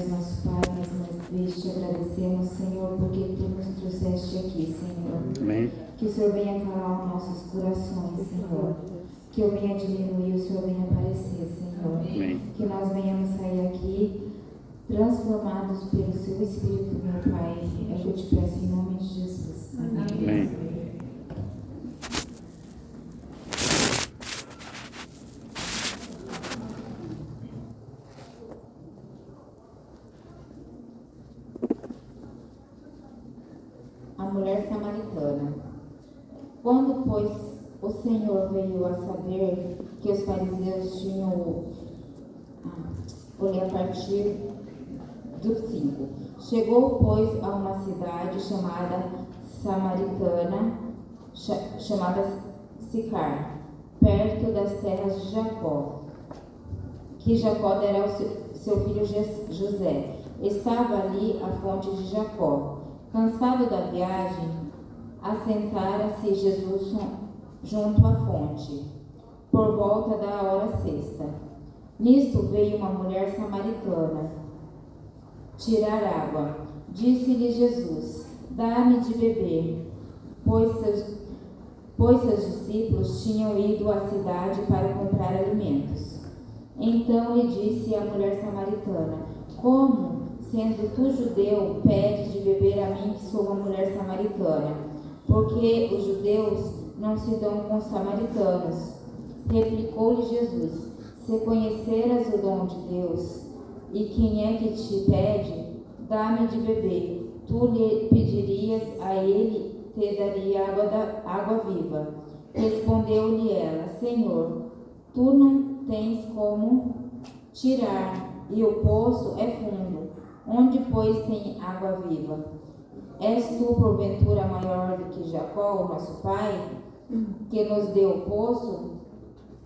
Nosso Pai, mais uma vez te agradecemos, Senhor, porque Tu nos trouxeste aqui, Senhor. Amém. Que o Senhor venha falar aos nossos corações, Senhor. Que eu venha diminuir, o Senhor venha aparecer, Senhor. Amém. Que nós venhamos sair aqui transformados pelo Seu Espírito, meu Pai. É o que eu te peço em nome de Jesus. Amém. Amém. A mulher samaritana. Quando, pois, o Senhor veio a saber que os fariseus tinham vou ler a partir do 5. Chegou, pois, a uma cidade chamada Samaritana, chamada Sicar, perto das terras de Jacó, que Jacó dera ao seu filho José. Estava ali a fonte de Jacó. Cansado da viagem, assentara-se Jesus junto à fonte, por volta da hora sexta. Nisto veio uma mulher samaritana tirar água. Disse-lhe Jesus: dá-me de beber, pois seus discípulos tinham ido à cidade para comprar alimentos. Então lhe disse a mulher samaritana: como, sendo tu judeu, pedes de beber a mim, que sou uma mulher samaritana? Porque os judeus não se dão com os samaritanos. Replicou-lhe Jesus: se conheceras o dom de Deus, e quem é que te pede, dá-me de beber, tu lhe pedirias a ele, te daria água viva. Respondeu-lhe ela: Senhor, tu não tens como tirar, e o poço é fundo. Onde, pois, tem água viva? És tu, porventura, maior do que Jacó, o nosso pai, que nos deu o poço,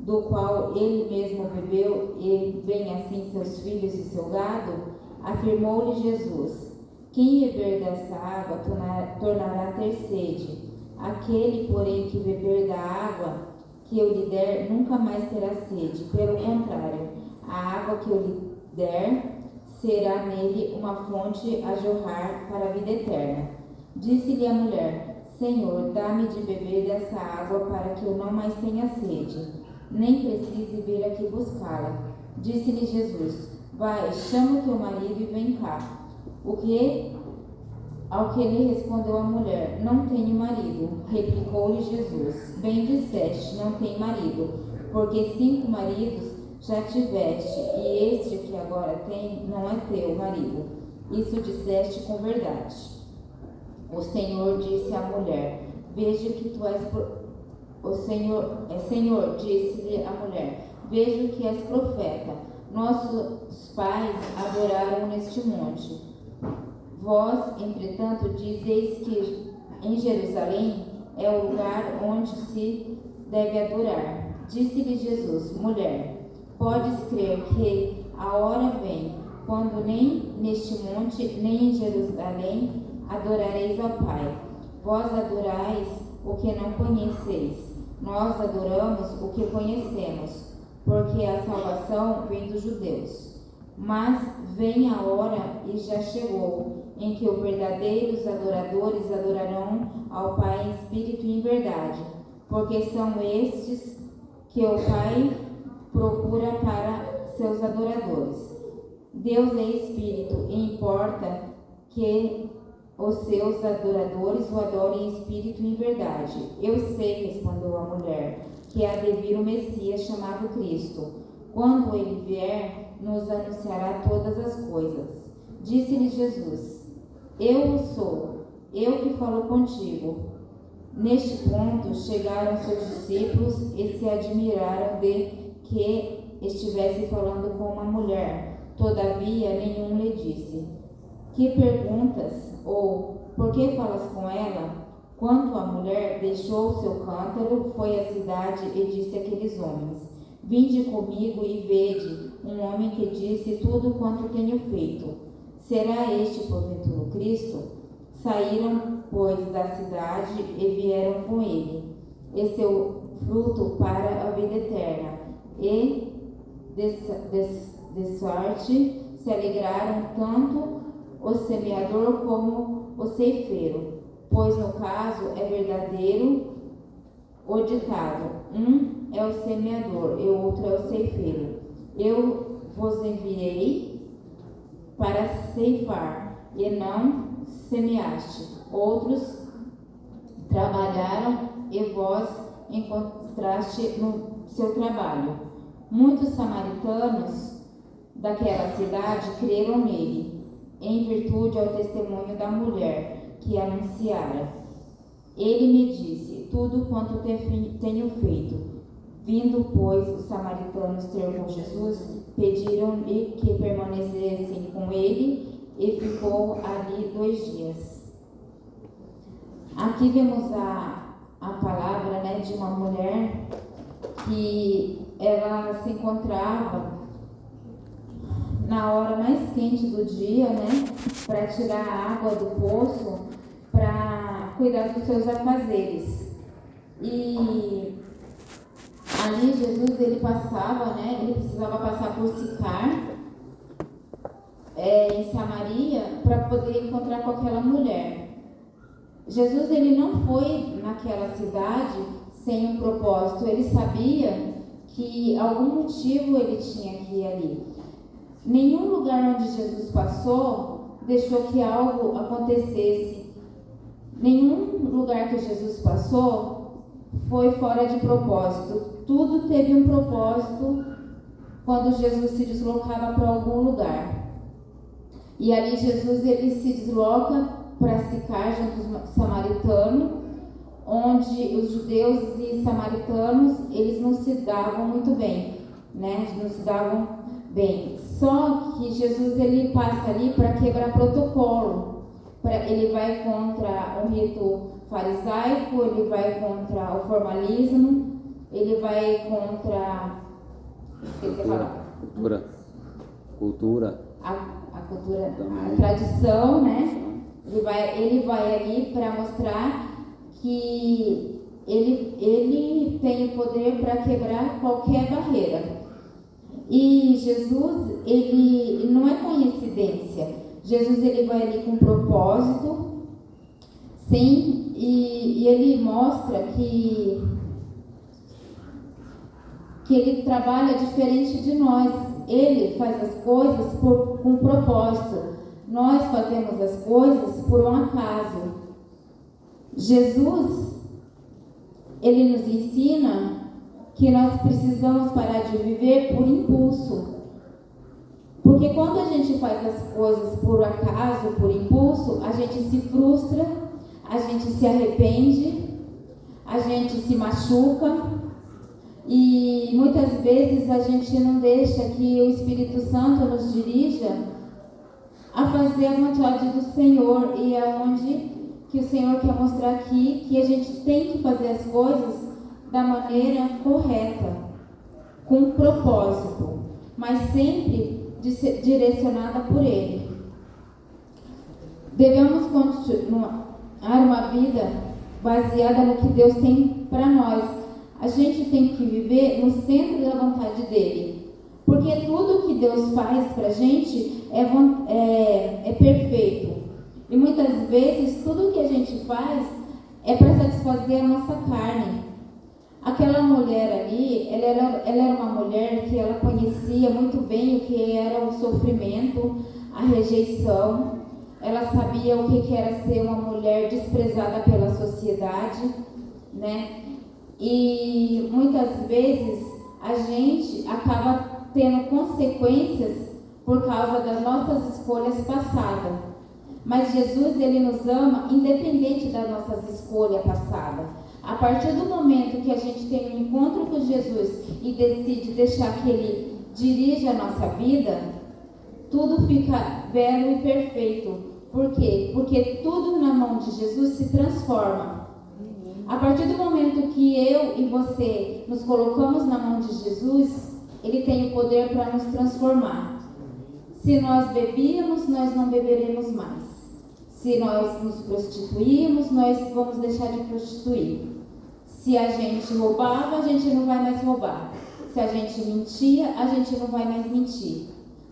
do qual ele mesmo bebeu, e bem assim seus filhos e seu gado? Afirmou-lhe Jesus: quem beber dessa água tornará a ter sede. Aquele, porém, que beber da água que eu lhe der, nunca mais terá sede. Pelo contrário, a água que eu lhe der será nele uma fonte a jorrar para a vida eterna. Disse-lhe a mulher: Senhor, dá-me de beber dessa água, para que eu não mais tenha sede, nem precise vir aqui buscá-la. Disse-lhe Jesus: vai, chama o teu marido e vem cá. Ao que lhe respondeu a mulher: não tenho marido. Replicou-lhe Jesus: bem disseste, não tenho marido, porque 5 maridos já tiveste, e este que agora tem não é teu marido. Isso disseste com verdade. O Senhor disse à mulher: veja que tu és Senhor, disse-lhe a mulher: vejo que és profeta. Nossos pais adoraram neste monte. Vós, entretanto, dizeis que em Jerusalém é o lugar onde se deve adorar. Disse-lhe Jesus: mulher, podes crer que a hora vem, quando nem neste monte, nem em Jerusalém adorareis ao Pai. Vós adorais o que não conheceis. Nós adoramos o que conhecemos, porque a salvação vem dos judeus. Mas vem a hora, e já chegou, em que os verdadeiros adoradores adorarão ao Pai em espírito e em verdade, porque são estes que o Pai procura para seus adoradores. Deus é espírito, e importa que os seus adoradores o adorem em espírito e em verdade. Eu sei, respondeu a mulher, que há de vir o Messias, chamado Cristo. Quando ele vier, nos anunciará todas as coisas. Disse-lhe Jesus: eu o sou, eu que falo contigo. Neste ponto chegaram seus discípulos e se admiraram de que estivesse falando com uma mulher. Todavia nenhum lhe disse: que perguntas? Ou por que falas com ela? Quanto a mulher, deixou o seu cântaro, foi à cidade e disse àqueles homens: vinde comigo e vede um homem que disse tudo quanto tenho feito. Será este porventura o Cristo? Saíram, pois, da cidade e vieram com ele, e seu fruto para a vida eterna, e de sorte se alegraram tanto o semeador como o ceifeiro, pois no caso é verdadeiro o ditado: um é o semeador e o outro é o ceifeiro. Eu vos enviei para ceifar, e não semeaste. Outros trabalharam, e vós encontraste no seu trabalho. Muitos samaritanos daquela cidade creram nele, em virtude ao testemunho da mulher que anunciara. Ele me disse tudo quanto tenho feito. Vindo, pois, os samaritanos ter com Jesus, pediram-lhe que permanecessem com ele, e ficou ali 2 dias. Aqui vemos a palavra, né, de uma mulher que ela se encontrava na hora mais quente do dia, né, para tirar a água do poço, para cuidar dos seus afazeres. E ali Jesus, ele passava, né, ele precisava passar por Sicar, em Samaria, para poder encontrar com aquela mulher. Jesus, ele não foi naquela cidade sem um propósito. Ele sabia que algum motivo ele tinha que ir ali. Nenhum lugar onde Jesus passou deixou que algo acontecesse. Nenhum lugar que Jesus passou foi fora de propósito. Tudo teve um propósito quando Jesus se deslocava para algum lugar. E ali Jesus, ele se desloca para Sicar, junto dos samaritanos, onde os judeus e samaritanos, eles não se davam muito bem, né? Não se davam bem. Só que Jesus, ele passa ali para quebrar protocolo. Ele vai contra o rito farisaico, ele vai contra o formalismo, ele vai contra cultura, a cultura, a tradição, né? Ele vai ali para mostrar que ele tem o poder para quebrar qualquer barreira. E Jesus, ele não é coincidência. Jesus, ele vai ali com propósito, sim, e ele mostra que ele trabalha diferente de nós. Ele faz as coisas com propósito. Nós fazemos as coisas por um acaso. Jesus, ele nos ensina que nós precisamos parar de viver por impulso. Porque quando a gente faz as coisas por acaso, por impulso, a gente se frustra, a gente se arrepende, a gente se machuca. E muitas vezes a gente não deixa que o Espírito Santo nos dirija a fazer a vontade do Senhor, e é onde que o Senhor quer mostrar aqui que a gente tem que fazer as coisas da maneira correta, com propósito, mas sempre direcionada por Ele. Devemos continuar uma vida baseada no que Deus tem para nós. A gente tem que viver no centro da vontade dEle, porque tudo que Deus faz para a gente é perfeito. E muitas vezes tudo que a gente faz é para satisfazer a nossa carne. Aquela mulher ali, ela era uma mulher que ela conhecia muito bem o que era o sofrimento, a rejeição. Ela sabia o que era ser uma mulher desprezada pela sociedade, né? E muitas vezes a gente acaba tendo consequências por causa das nossas escolhas passadas. Mas Jesus, ele nos ama independente das nossas escolhas passadas. A partir do momento que a gente tem um encontro com Jesus e decide deixar que Ele dirija a nossa vida, tudo fica belo e perfeito. Por quê? Porque tudo na mão de Jesus se transforma. A partir do momento que eu e você nos colocamos na mão de Jesus, Ele tem o poder para nos transformar. Se nós bebíamos, nós não beberemos mais. Se nós nos prostituímos, nós vamos deixar de prostituir. Se a gente roubava, a gente não vai mais roubar. Se a gente mentia, a gente não vai mais mentir.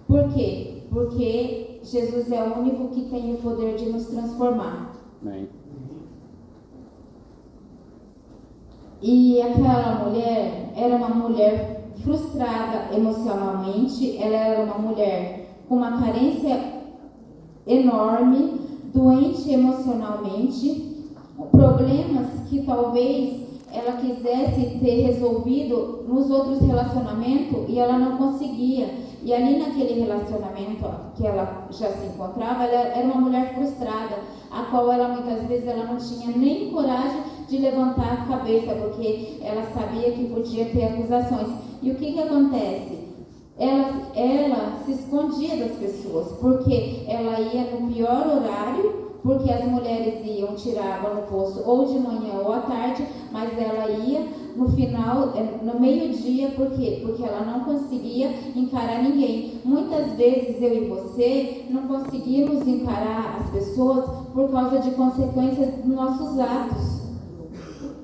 Por quê? Porque Jesus é o único que tem o poder de nos transformar. Amém. E aquela mulher era uma mulher frustrada emocionalmente, ela era uma mulher com uma carência enorme, doente emocionalmente, problemas que talvez ela quisesse ter resolvido nos outros relacionamentos e ela não conseguia. E ali naquele relacionamento que ela já se encontrava, ela era uma mulher frustrada, a qual ela muitas vezes ela não tinha nem coragem de levantar a cabeça, porque ela sabia que podia ter acusações. E o que acontece? Ela se escondia das pessoas, porque ela ia no pior horário, porque as mulheres iam tirar água no poço ou de manhã ou à tarde, mas ela ia no final, no meio-dia. Por quê? Porque ela não conseguia encarar ninguém. Muitas vezes eu e você não conseguimos encarar as pessoas por causa de consequências dos nossos atos.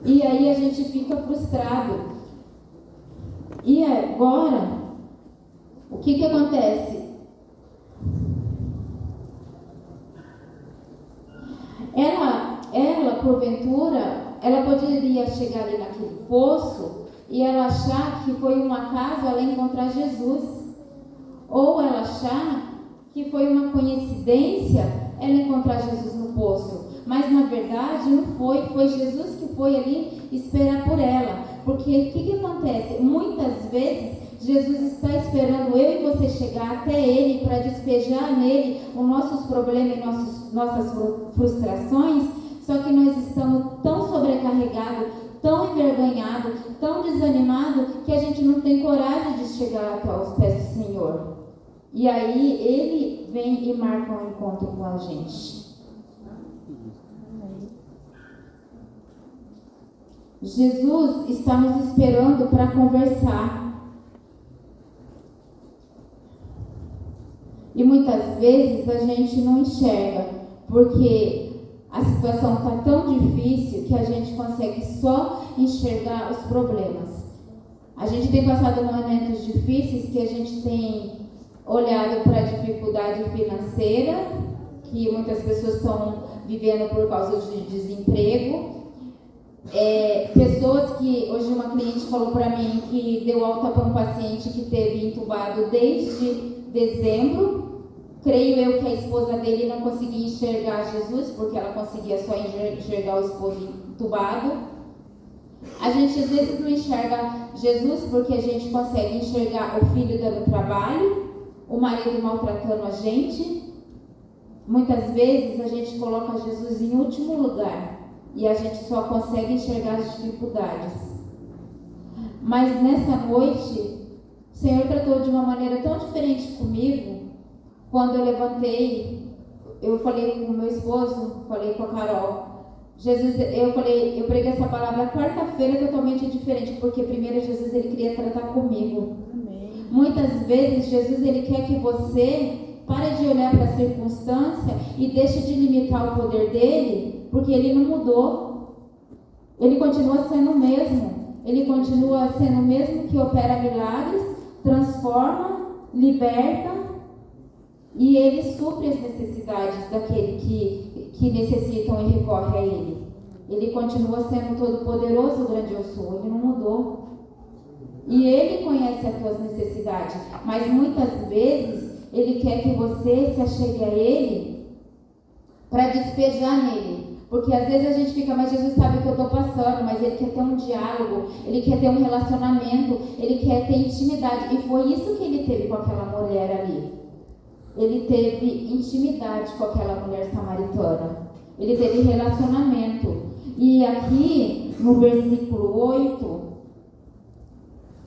E aí a gente fica frustrado. E agora, o que acontece? Ela, porventura, ela poderia chegar ali naquele poço e ela achar que foi um acaso ela encontrar Jesus. Ou ela achar que foi uma coincidência ela encontrar Jesus no poço. Mas na verdade não foi Jesus que foi ali esperar por ela. Porque o que acontece? Muitas vezes Jesus está esperando eu e você chegar até Ele para despejar nele os nossos problemas e nossas frustrações, só que nós estamos tão sobrecarregados, tão envergonhados, tão desanimados, que a gente não tem coragem de chegar até os pés do Senhor. E aí Ele vem e marca um encontro com a gente. Jesus está nos esperando para conversar. E muitas vezes a gente não enxerga, porque a situação está tão difícil que a gente consegue só enxergar os problemas. A gente tem passado momentos difíceis que a gente tem olhado para a dificuldade financeira, que muitas pessoas estão vivendo por causa de desemprego. Pessoas que, hoje uma cliente falou para mim que deu alta para um paciente que teve entubado desde dezembro. Creio eu que a esposa dele não conseguia enxergar Jesus, porque ela conseguia só enxergar o esposo entubado. A gente às vezes não enxerga Jesus porque a gente consegue enxergar o filho dando trabalho, o marido maltratando a gente. Muitas vezes a gente coloca Jesus em último lugar e a gente só consegue enxergar as dificuldades. Mas nessa noite, o Senhor tratou de uma maneira tão diferente comigo. Quando eu levantei, eu falei com o meu esposo, falei com a Carol. Jesus, eu preguei essa palavra quarta-feira totalmente diferente, porque primeiro Jesus ele queria tratar comigo. Amém. Muitas vezes Jesus ele quer que você pare de olhar para a circunstância e deixe de limitar o poder dele, porque ele não mudou. Ele continua sendo o mesmo. Ele continua sendo o mesmo que opera milagres, transforma, liberta. E Ele supre as necessidades daquele que necessitam e recorre a Ele. Ele continua sendo todo poderoso, grandioso, Ele não mudou. E Ele conhece as tuas necessidades, mas muitas vezes Ele quer que você se achegue a Ele para despejar nele. Porque às vezes a gente fica, mas Jesus sabe o que eu estou passando, mas Ele quer ter um diálogo, Ele quer ter um relacionamento, Ele quer ter intimidade. E foi isso que Ele teve com aquela mulher ali. Ele teve intimidade com aquela mulher samaritana. Ele teve relacionamento. E aqui no versículo 8,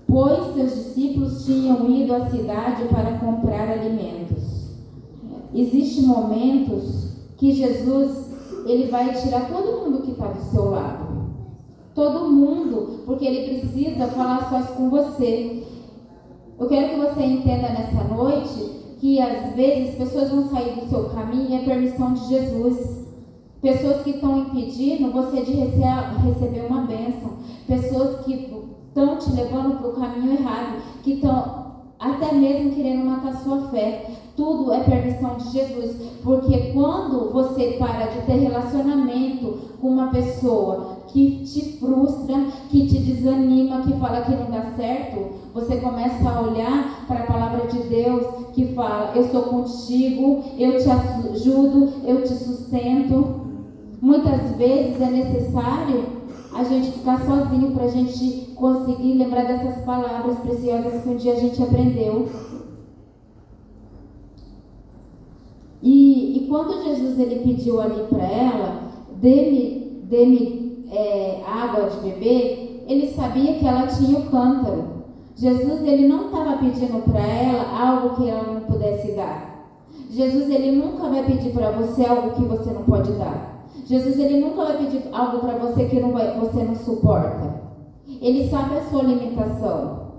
pois seus discípulos tinham ido à cidade para comprar alimentos. Existem momentos que Jesus ele vai tirar todo mundo que está do seu lado. Todo mundo, porque Ele precisa falar só com você. Eu quero que você entenda nessa noite que às vezes pessoas vão sair do seu caminho e é permissão de Jesus. Pessoas que estão impedindo você de receber uma bênção. Pessoas que estão te levando para o caminho errado, que estão até mesmo querendo matar sua fé. tudo é permissão de Jesus, porque quando você para de ter relacionamento com uma pessoa que te frustra, que te desanima, que fala que não dá certo, você começa a olhar para a palavra de Deus que fala: eu sou contigo, eu te ajudo, eu te sustento. Muitas vezes é necessário a gente ficar sozinho para a gente conseguir lembrar dessas palavras preciosas que um dia a gente aprendeu. E quando Jesus ele pediu ali para ela, dê-me água de beber, ele sabia que ela tinha o cântaro. Jesus ele não estava pedindo para ela algo que ela não pudesse dar. Jesus ele nunca vai pedir para você algo que você não pode dar. Jesus ele nunca vai pedir algo para você que você não suporta. Ele sabe a sua limitação.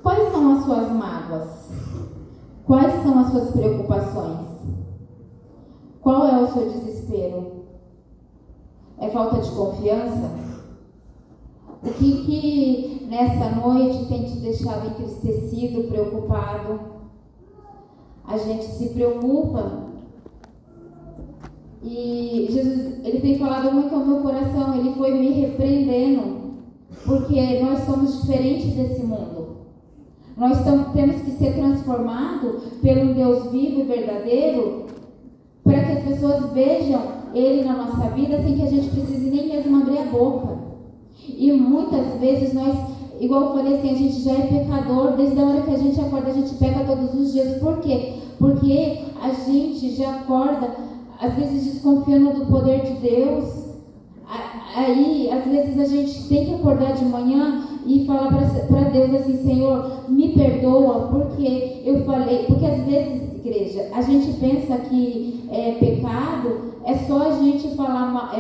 Quais são as suas mágoas? Quais são as suas preocupações? Qual é o seu desespero? É falta de confiança? O que nessa noite tem te deixado entristecido, preocupado? A gente se preocupa. E Jesus, ele tem falado muito ao meu coração. Ele foi me repreendendo, porque nós somos diferentes desse mundo. Nós temos que ser transformados pelo Deus vivo e verdadeiro, para que as pessoas vejam Ele na nossa vida sem que a gente precise nem mesmo abrir a boca. E muitas vezes nós, igual eu falei assim, a gente já é pecador. Desde a hora que a gente acorda, a gente peca todos os dias. Por quê? Porque a gente já acorda, às vezes desconfiando do poder de Deus. Aí, às vezes a gente tem que acordar de manhã e falar para Deus assim: Senhor, me perdoa, porque eu falei. Porque às vezes, igreja, a gente pensa que pecado é só a gente falar,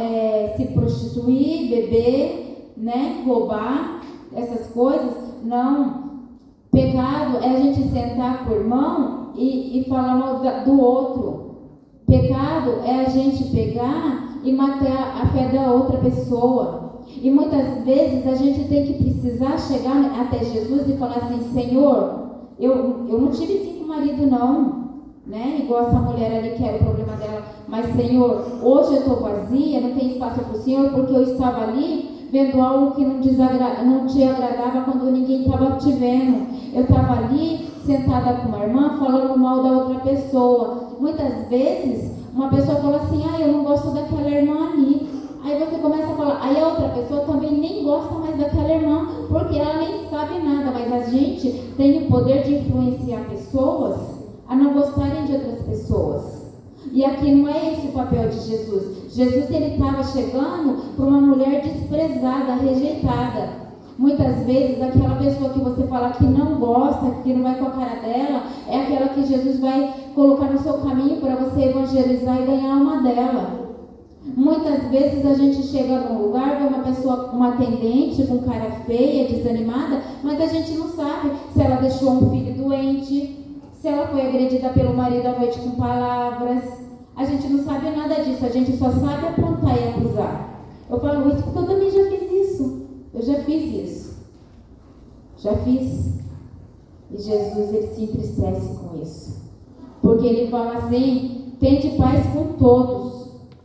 se prostituir, beber, né, roubar, essas coisas. Não. Pecado é a gente sentar com o irmão e falar mal do outro. Pecado é a gente pegar e matar a fé da outra pessoa. E muitas vezes a gente tem que precisar chegar até Jesus e falar assim: Senhor, eu não tive 5 maridos não, né? Igual essa mulher ali que era o problema dela. Mas Senhor, hoje eu estou vazia, não tem espaço para o Senhor, porque eu estava ali vendo algo que não te agradava quando ninguém estava te vendo. Eu estava ali sentada com uma irmã falando mal da outra pessoa. Muitas vezes uma pessoa fala assim: eu não gosto daquela irmã ali. Aí você começa a falar, aí a outra pessoa também nem gosta mais daquela irmã, porque ela nem sabe nada. Mas a gente tem o poder de influenciar pessoas a não gostarem de outras pessoas. E aqui não é esse o papel de Jesus. Jesus ele estava chegando para uma mulher desprezada, rejeitada. Muitas vezes aquela pessoa que você fala que não gosta, que não vai com a cara dela, é aquela que Jesus vai colocar no seu caminho para você evangelizar e ganhar uma dela. Muitas vezes a gente chega num lugar, vê uma pessoa, uma atendente com cara feia, desanimada, mas a gente não sabe se ela deixou um filho doente, se ela foi agredida pelo marido à noite com palavras. A gente não sabe nada disso, a gente só sabe apontar e acusar. Eu falo isso porque eu também já fiz isso. Eu já fiz isso. Já fiz. E Jesus ele se entristece com isso. Porque ele fala assim: tende paz com todos.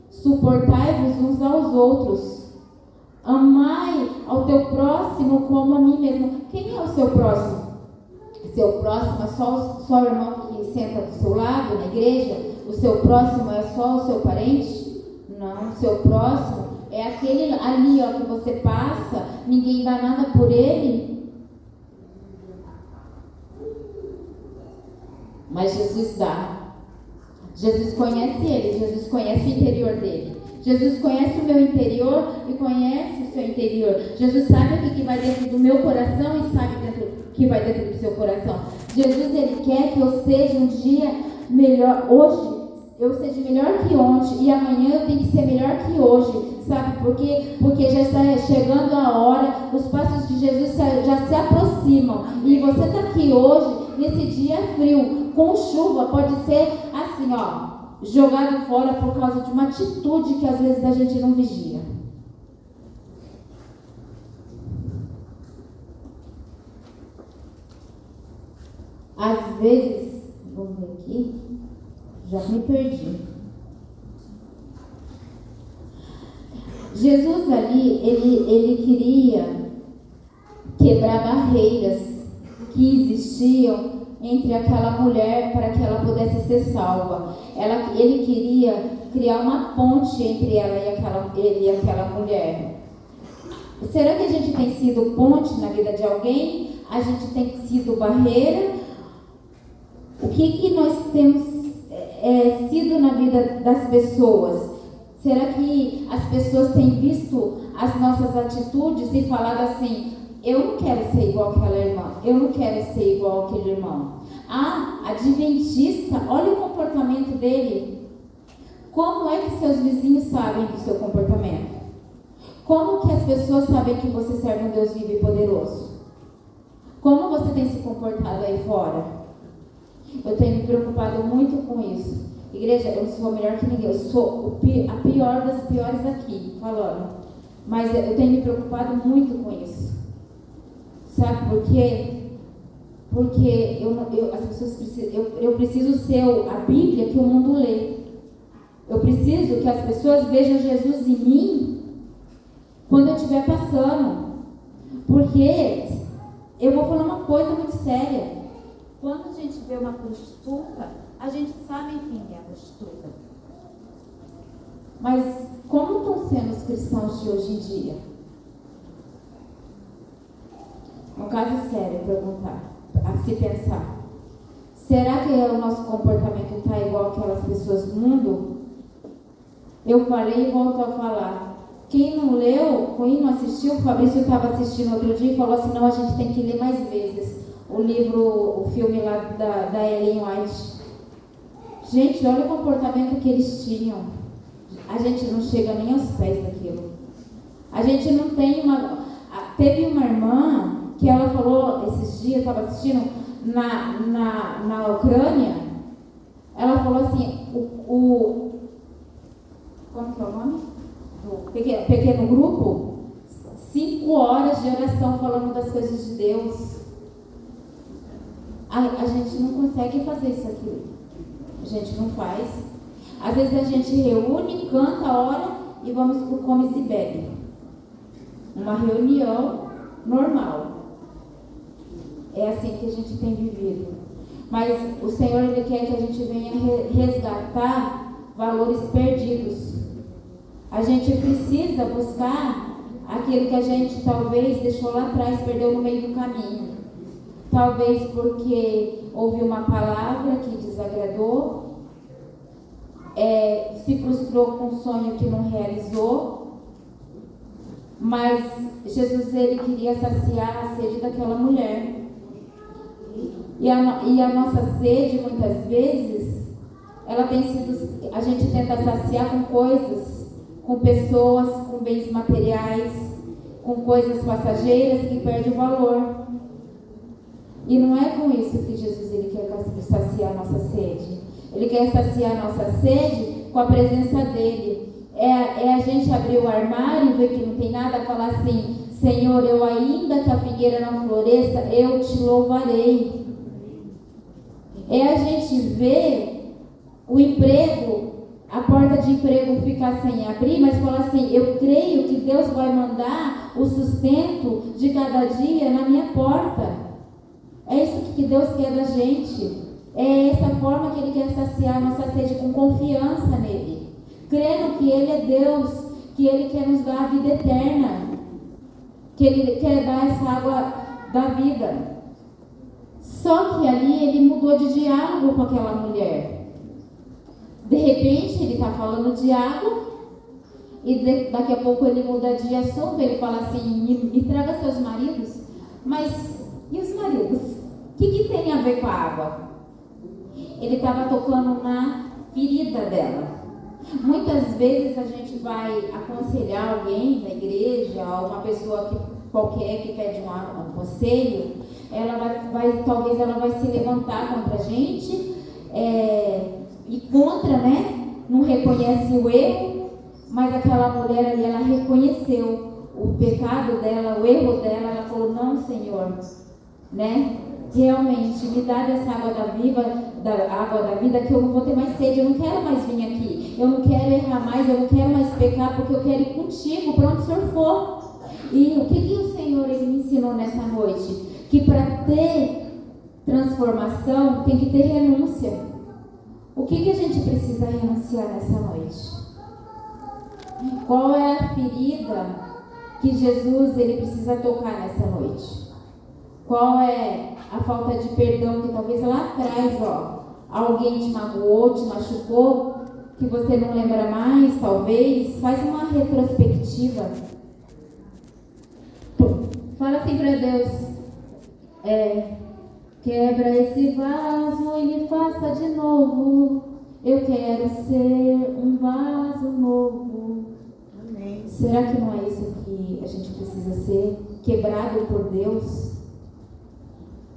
Suportai-vos uns aos outros. Amai ao teu próximo como a mim mesmo. Quem é o seu próximo? Seu próximo é só o irmão que senta do seu lado na igreja? O seu próximo é só o seu parente? Não, o seu próximo é aquele ali, ó, que você passa, ninguém dá nada por ele. Mas Jesus dá. Jesus conhece ele, Jesus conhece o interior dele. Jesus conhece o meu interior e conhece o seu interior. Jesus sabe o que vai dentro do meu coração e sabe o que vai dentro do seu coração. Jesus, ele quer que eu seja um dia melhor. Hoje, eu seja melhor que ontem e amanhã eu tenho que ser melhor que hoje. Sabe por quê? Porque já está chegando a hora, os passos de Jesus já se aproximam. E você está aqui hoje, nesse dia frio, com chuva, pode ser assim, ó, jogado fora por causa de uma atitude que às vezes a gente não vigia. Às vezes, vamos ver aqui, já me perdi. Jesus ali, ele queria quebrar barreiras que existiam entre aquela mulher para que ela pudesse ser salva. Ele queria criar uma ponte entre ela ele e aquela mulher. Será que a gente tem sido ponte na vida de alguém? A gente tem sido barreira? O que nós temos sido na vida das pessoas? Será que as pessoas têm visto as nossas atitudes e falado assim: eu não quero ser igual àquela irmã, eu não quero ser igual àquele irmão. Adventista, olha o comportamento dele. Como é que seus vizinhos sabem do seu comportamento? Como que as pessoas sabem que você serve um Deus vivo e poderoso? Como você tem se comportado aí fora? Eu tenho me preocupado muito com isso. Igreja, eu sou melhor que ninguém. Eu sou a pior das piores aqui, falando. Mas eu tenho me preocupado muito com isso. Sabe por quê? Porque eu preciso ser a Bíblia que o mundo lê. Eu preciso que as pessoas vejam Jesus em mim quando eu estiver passando. Porque eu vou falar uma coisa muito séria. Quando a gente vê uma prostituta, a gente sabe quem é a prostituta. Mas como estão sendo os cristãos de hoje em dia? Um caso sério perguntar, a se pensar. Será que o nosso comportamento está igual àquelas pessoas do mundo? Eu falei e volto a falar. Quem não leu, quem não assistiu, o Fabrício estava assistindo outro dia e falou assim: não, a gente tem que ler mais vezes o filme lá da Ellen White. Gente, olha o comportamento que eles tinham. A gente não chega nem aos pés daquilo. A gente não tem Teve uma irmã que ela falou esses dias, estava assistindo, na Ucrânia, ela falou assim, como que é o nome? Do pequeno grupo, 5 horas de oração falando das coisas de Deus. A gente não consegue fazer isso aqui. A gente não faz. Às vezes a gente reúne, canta, ora e vamos pro come e bebe. Uma reunião normal. É assim que a gente tem vivido. Mas o Senhor, Ele quer que a gente venha resgatar valores perdidos. A gente precisa buscar aquilo que a gente talvez deixou lá atrás, perdeu no meio do caminho. Talvez porque ouviu uma palavra que desagradou, se frustrou com um sonho que não realizou. Mas Jesus, Ele queria saciar a sede daquela mulher. E a nossa sede, muitas vezes, ela tem sido, a gente tenta saciar com coisas, com pessoas, com bens materiais, com coisas passageiras que perdem o valor. E não é com isso que Jesus, Ele quer saciar a nossa sede. Ele quer saciar a nossa sede com a presença dEle. É a gente abrir o armário, ver que não tem nada, falar assim: Senhor, eu ainda que a figueira não floresça, eu te louvarei. É a gente ver o emprego, a porta de emprego ficar sem abrir, mas falar assim: eu creio que Deus vai mandar o sustento de cada dia na minha porta. É isso que Deus quer da gente. É essa forma que Ele quer saciar a nossa sede, com confiança nele, crendo que Ele é Deus, que Ele quer nos dar a vida eterna, que Ele quer dar essa água da vida. Só que ali Ele mudou de diálogo com aquela mulher. De repente Ele está falando de água e daqui a pouco Ele muda de assunto. Ele fala assim: me traga seus maridos. Mas e os maridos? O que tem a ver com a água? Ele estava tocando na ferida dela. Muitas vezes a gente vai aconselhar alguém na igreja, uma pessoa qualquer que pede um conselho, talvez ela vai se levantar contra a gente, e contra, né? Não reconhece o erro, mas aquela mulher ali, ela reconheceu o pecado dela, o erro dela. Ela falou: não, Senhor, né? realmente me dá dessa água da vida, que eu não vou ter mais sede, eu não quero mais vir aqui, eu não quero errar mais, eu não quero mais pecar, porque eu quero ir contigo para onde o Senhor for. E o que o Senhor ele me ensinou nessa noite? Que para ter transformação tem que ter renúncia. O que a gente precisa renunciar nessa noite? Qual é a ferida que Jesus ele precisa tocar nessa noite? Qual é a falta de perdão que talvez lá atrás, alguém te magoou, te machucou, que você não lembra mais, talvez? Faz uma retrospectiva. Fala assim para Deus, quebra esse vaso e me faça de novo. Eu quero ser um vaso novo. Amém. Será que não é isso que a gente precisa ser? Quebrado por Deus?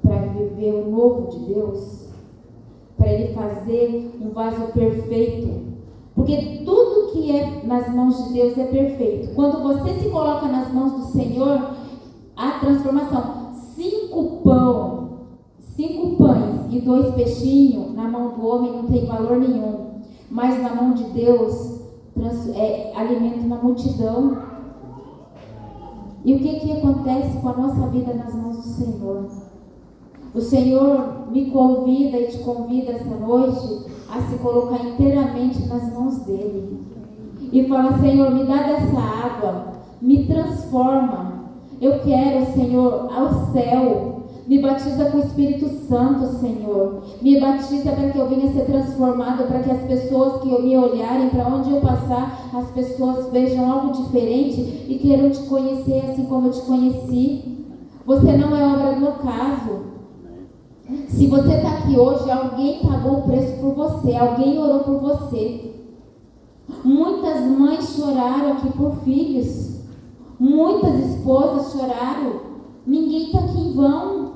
Para viver o novo de Deus? Para Ele fazer um vaso perfeito? Porque tudo que é nas mãos de Deus é perfeito. Quando você se coloca nas mãos do Senhor, a transformação. 5 pães e 2 peixinhos na mão do homem não tem valor nenhum, mas na mão de Deus alimenta uma multidão. E o que acontece com a nossa vida nas mãos do Senhor? O Senhor me convida e te convida essa noite a se colocar inteiramente nas mãos dele e fala: Senhor, me dá dessa água, me transforma. Eu quero, Senhor, ao céu. Me batiza com o Espírito Santo, Senhor. Me batiza para que eu venha ser transformado, para que as pessoas que me olharem, para onde eu passar, as pessoas vejam algo diferente e queiram te conhecer assim como eu te conheci. Você não é obra do acaso. Se você está aqui hoje, alguém pagou o preço por você, alguém orou por você. Muitas mães choraram aqui por filhos. Muitas esposas choraram. Ninguém está aqui em vão.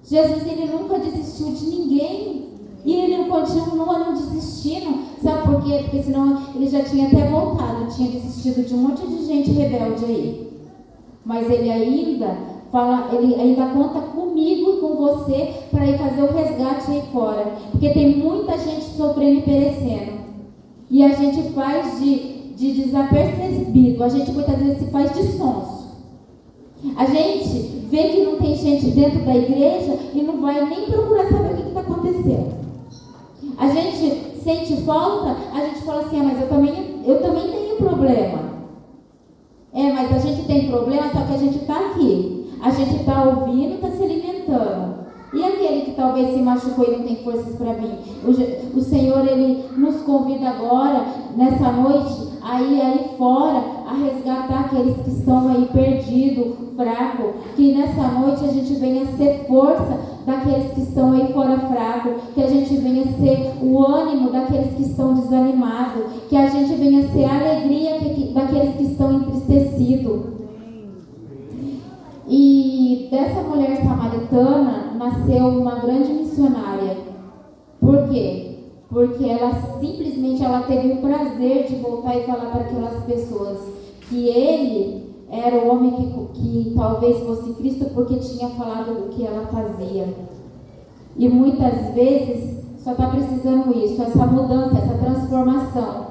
Jesus, ele nunca desistiu de ninguém. E ele continua não desistindo. Sabe por quê? Porque senão ele já tinha até voltado. Tinha desistido de um monte de gente rebelde aí. Mas ele ainda fala, ele ainda conta comigo e com você para ir fazer o resgate aí fora. Porque tem muita gente sofrendo e perecendo. E a gente faz de desapercebido. A gente muitas vezes se faz de sonso. A gente vê que não tem gente dentro da igreja e não vai nem procurar saber o que está acontecendo. A gente sente falta, a gente fala assim: mas eu também tenho problema. Mas a gente tem problema, só que a gente está aqui. A gente está ouvindo, está se alimentando. E aquele que talvez se machucou e não tem forças para vir? O Senhor, ele nos convida agora, nessa noite, a ir aí fora, a resgatar aqueles que estão aí perdidos, fracos. Que nessa noite a gente venha ser força daqueles que estão aí fora fracos. Que a gente venha ser o ânimo daqueles que estão desanimados. Que a gente venha ser a alegria daqueles que estão entristecidos. E dessa mulher samaritana nasceu uma grande missionária. Por quê? Porque ela simplesmente teve o prazer de voltar e falar para aquelas pessoas que ele era o homem que talvez fosse Cristo, porque tinha falado do que ela fazia. E muitas vezes só está precisando isso, essa mudança, essa transformação,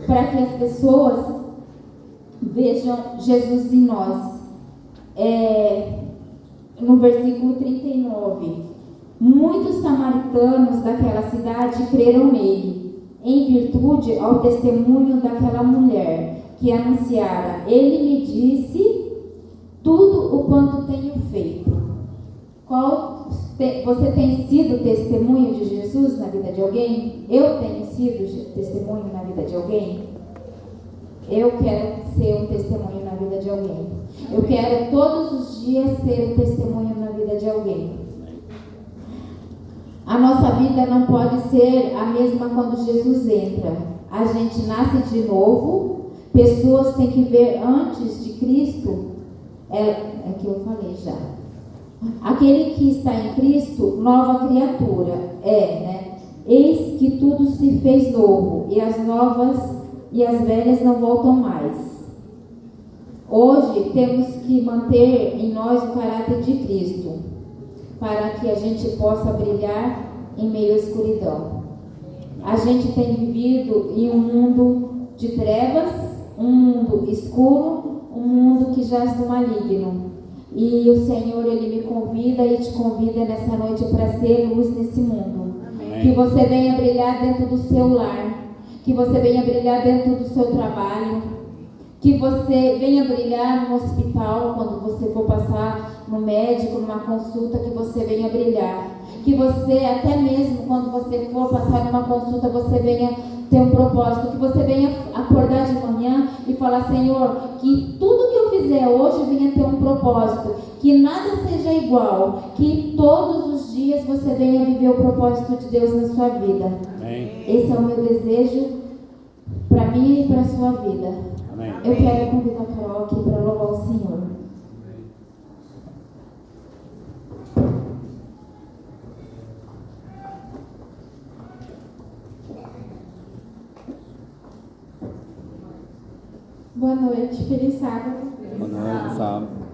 para que as pessoas vejam Jesus em nós. No versículo 39, muitos samaritanos daquela cidade creram nele, em virtude ao testemunho daquela mulher que anunciara: ele me disse tudo o quanto tenho feito. Você tem sido testemunho de Jesus na vida de alguém? Eu tenho sido testemunho na vida de alguém? Eu quero ser um testemunho na vida de alguém. Eu quero todos os dias ser um testemunho na vida de alguém. A nossa vida não pode ser a mesma quando Jesus entra. A gente nasce de novo. Pessoas têm que ver antes de Cristo. É que eu falei já. Aquele que está em Cristo, nova criatura. Eis que tudo se fez novo, e as novas e as velhas não voltam mais. Hoje temos que manter em nós o caráter de Cristo. para que a gente possa brilhar em meio à escuridão. A gente tem vivido em um mundo de trevas, um mundo escuro, um mundo que jaz do maligno. E o Senhor, Ele me convida e te convida nessa noite para ser luz nesse mundo. Amém. Que você venha brilhar dentro do seu lar, que você venha brilhar dentro do seu trabalho, que você venha brilhar no hospital, quando você for passar no médico, numa consulta, que você venha brilhar. Que você, até mesmo quando você for passar numa consulta, você venha ter um propósito, que você venha acordar de manhã e falar: Senhor, que tudo que eu fizer hoje venha ter um propósito, que nada seja igual, que todos os dias você venha viver o propósito de Deus na sua vida. Amém. Esse é o meu desejo para mim e para a sua vida. Amém. Eu quero convidar a Carol aqui para louvar o Senhor. Boa noite, feliz sábado. Boa noite, sábado.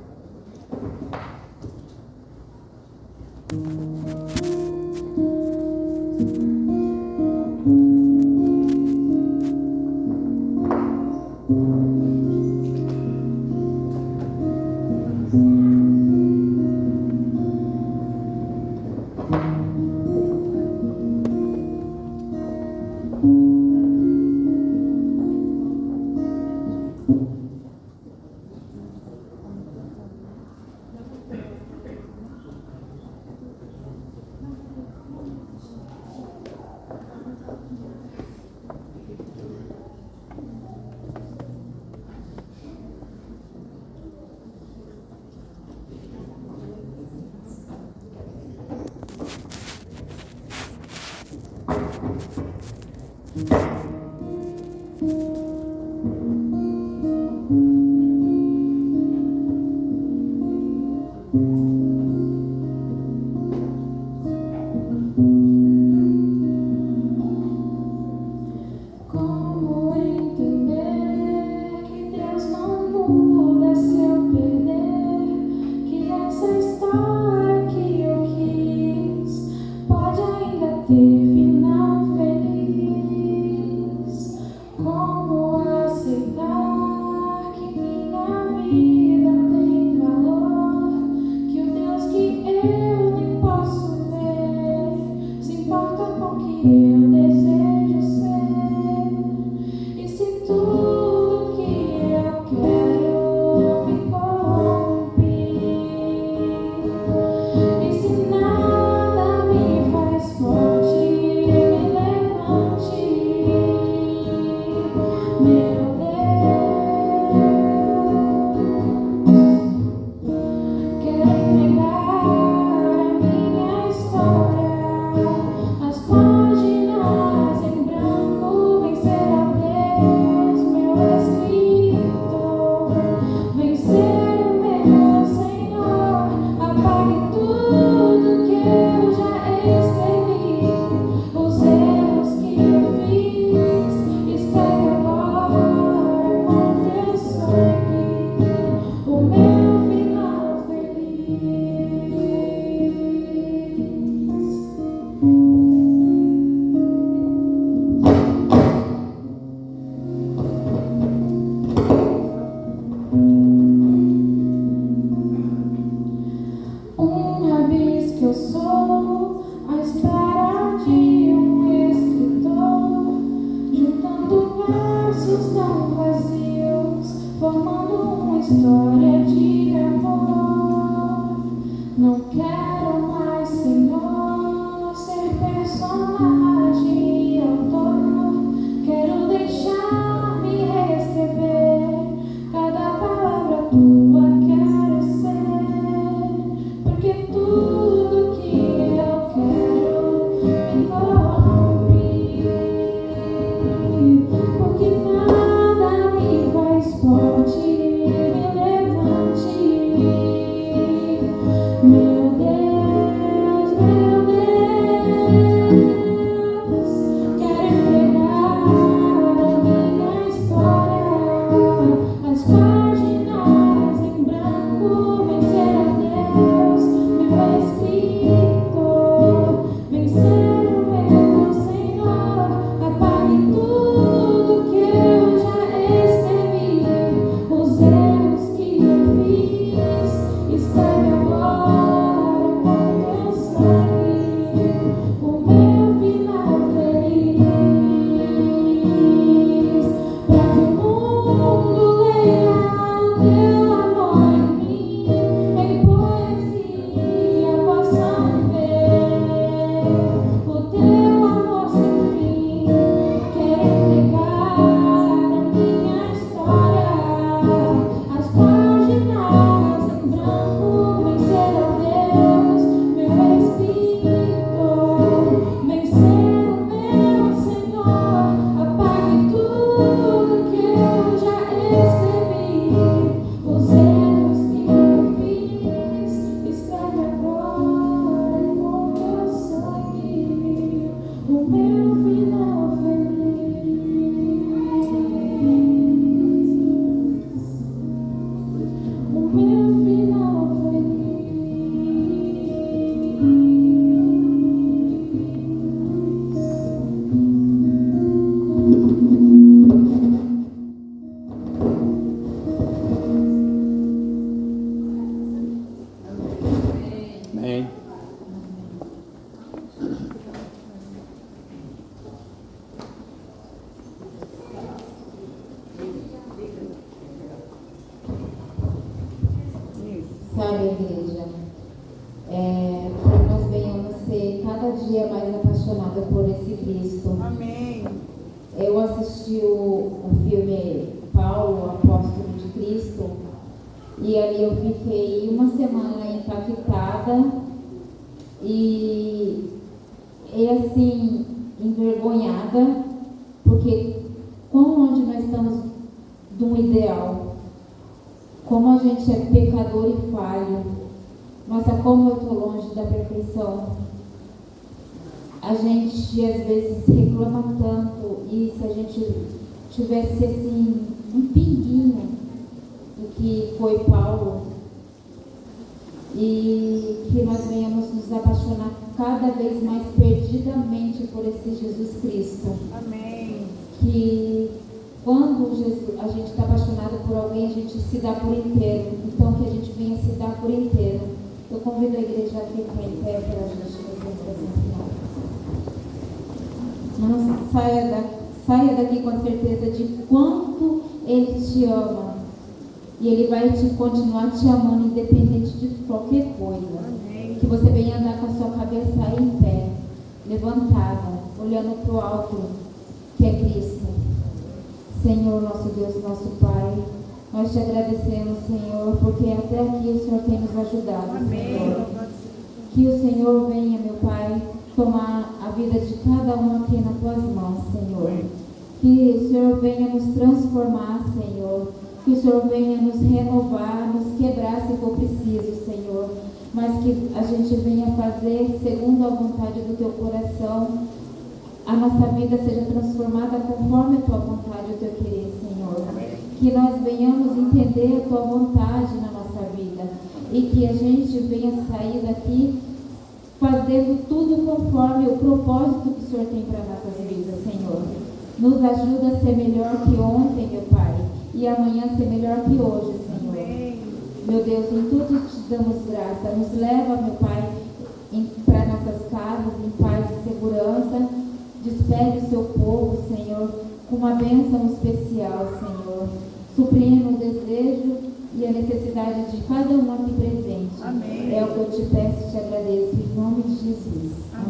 Porque nada me faz forte, me levanta. diário, igreja. Que nós venhamos ser cada dia mais apaixonados por esse Cristo. Amém. Eu assisti o filme Paulo, Apóstolo de Cristo, e ali eu fiquei uma semana impactada e assim, envergonhada, porque como onde nós estamos de um ideal, como a gente é pecador e falho, nossa, como eu estou longe da perfeição. A gente às vezes reclama tanto, e se a gente tivesse assim um pinguinho do que foi Paulo, e que nós venhamos nos apaixonar cada vez mais perdidamente por esse Jesus Cristo. Amém. Que quando a gente está apaixonado por alguém, a gente se dá por inteiro. Então que a gente venha se dar por inteiro. Eu convido a igreja a ficar em pé para a gente fazer a oração final. Não saia daqui com a certeza de quanto Ele te ama. E Ele vai continuar te amando, independente de qualquer coisa. Amém. Que você venha andar com a sua cabeça aí em pé, levantada, olhando para o alto, que é Cristo. Senhor, nosso Deus, nosso Pai, nós te agradecemos, Senhor, porque até aqui o Senhor tem nos ajudado, Amém. Senhor. Que o Senhor venha, meu Pai, tomar a vida de cada um aqui nas tuas mãos, Senhor. Que o Senhor venha nos transformar, Senhor. Que o Senhor venha nos renovar, nos quebrar se for preciso, Senhor. Mas que a gente venha fazer segundo a vontade do teu coração. A nossa vida seja transformada conforme a tua vontade e o teu querer, Senhor. Que nós venhamos entender a tua vontade na nossa vida. E que a gente venha sair daqui fazendo tudo conforme o propósito que o Senhor tem para nossas vidas, Senhor. Nos ajuda a ser melhor que ontem, meu Pai, e amanhã ser melhor que hoje, Senhor. Meu Deus, em tudo te damos graça. Nos leva, meu Pai, para nossas casas, em paz e segurança. Despede o seu povo, Senhor, com uma bênção especial, Senhor. Suprindo o desejo e a necessidade de cada um aqui presente. Amém. É o que eu te peço e te agradeço, em nome de Jesus. Amém.